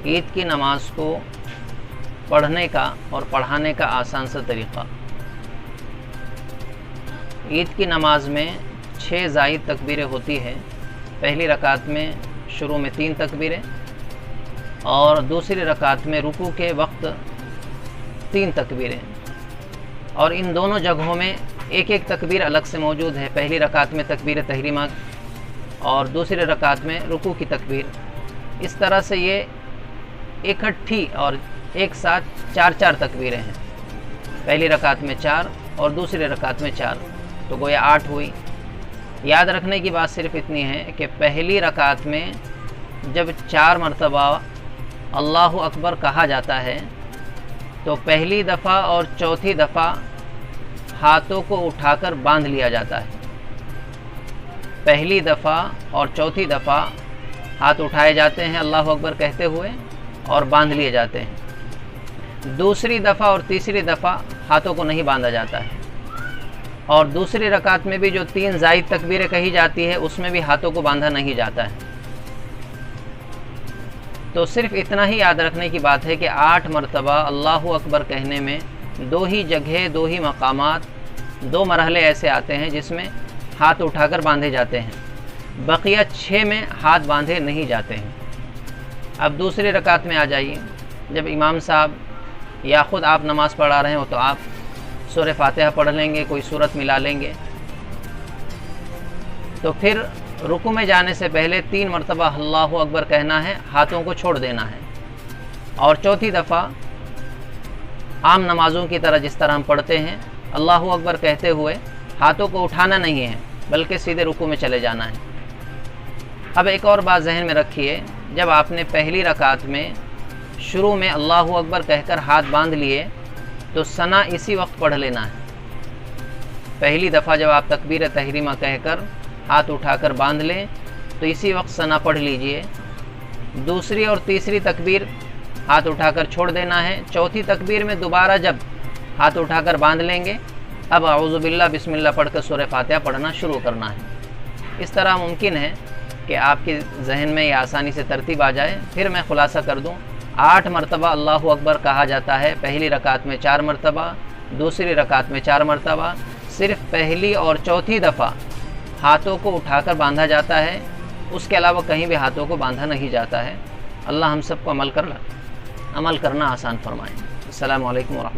عید کی نماز کو پڑھنے کا اور پڑھانے کا آسان سا طریقہ۔ عید کی نماز میں 6 زائد تکبیریں ہوتی ہیں۔ پہلی رکعت میں شروع میں 3 تکبیریں اور دوسری رکعت میں رکوع کے وقت 3 تکبیریں، اور ان دونوں جگہوں میں ایک ایک تکبیر الگ سے موجود ہے۔ پہلی رکعت میں تکبیر تحریمہ اور دوسری رکعت میں رکوع کی تکبیر۔ اس طرح سے یہ اکٹھی اور ایک ساتھ 4 تکبیریں ہیں۔ پہلی رکعت میں 4 اور دوسری رکعت میں 4، تو گویا 8 ہوئی۔ یاد رکھنے کی بات صرف اتنی ہے کہ پہلی رکعت میں جب 4 مرتبہ اللہ اکبر کہا جاتا ہے تو پہلی دفعہ اور چوتھی دفعہ ہاتھوں کو اٹھا کر باندھ لیا جاتا ہے۔ پہلی دفعہ اور چوتھی دفعہ ہاتھ اٹھائے جاتے ہیں اللہ اکبر کہتے ہوئے اور باندھ لیے جاتے ہیں۔ دوسری دفعہ اور تیسری دفعہ ہاتھوں کو نہیں باندھا جاتا ہے، اور دوسری رکعت میں بھی جو 3 زائد تکبیریں کہی جاتی ہے اس میں بھی ہاتھوں کو باندھا نہیں جاتا ہے۔ تو صرف اتنا ہی یاد رکھنے کی بات ہے کہ 8 مرتبہ اللہ اکبر کہنے میں 2 ہی جگہ، 2 ہی مقامات، 2 مرحلے ایسے آتے ہیں جس میں ہاتھ اٹھا کر باندھے جاتے ہیں، بقیہ 6 میں ہاتھ باندھے نہیں جاتے ہیں۔ اب دوسری رکعت میں آ جائیے، جب امام صاحب یا خود آپ نماز پڑھا رہے ہو تو آپ سورہ فاتحہ پڑھ لیں گے، کوئی سورت ملا لیں گے، تو پھر رکوع میں جانے سے پہلے 3 مرتبہ اللہ اکبر کہنا ہے، ہاتھوں کو چھوڑ دینا ہے، اور چوتھی دفعہ عام نمازوں کی طرح جس طرح ہم پڑھتے ہیں اللہ اکبر کہتے ہوئے ہاتھوں کو اٹھانا نہیں ہے بلکہ سیدھے رکوع میں چلے جانا ہے۔ اب ایک اور بات ذہن میں رکھیے، جب آپ نے پہلی رکعت میں شروع میں اللہ اکبر کہہ کر ہاتھ باندھ لیے تو ثنا اسی وقت پڑھ لینا ہے۔ پہلی دفعہ جب آپ تکبیر تحریمہ کہہ کر ہاتھ اٹھا کر باندھ لیں تو اسی وقت ثنا پڑھ لیجئے۔ دوسری اور تیسری تکبیر ہاتھ اٹھا کر چھوڑ دینا ہے۔ چوتھی تکبیر میں دوبارہ جب ہاتھ اٹھا کر باندھ لیں گے، اب اعوذ باللہ بسم اللہ پڑھ کر سورہ فاتحہ پڑھنا شروع کرنا ہے۔ اس طرح ممکن ہے کہ آپ کے ذہن میں یہ آسانی سے ترتیب آ جائے۔ پھر میں خلاصہ کر دوں، 8 مرتبہ اللہ اکبر کہا جاتا ہے، پہلی رکعت میں 4 مرتبہ، دوسری رکعت میں 4 مرتبہ، صرف پہلی اور چوتھی دفعہ ہاتھوں کو اٹھا کر باندھا جاتا ہے، اس کے علاوہ کہیں بھی ہاتھوں کو باندھا نہیں جاتا ہے۔ اللہ ہم سب کو عمل کرنا آسان فرمائے۔ السلام علیکم ورحمۃ اللہ۔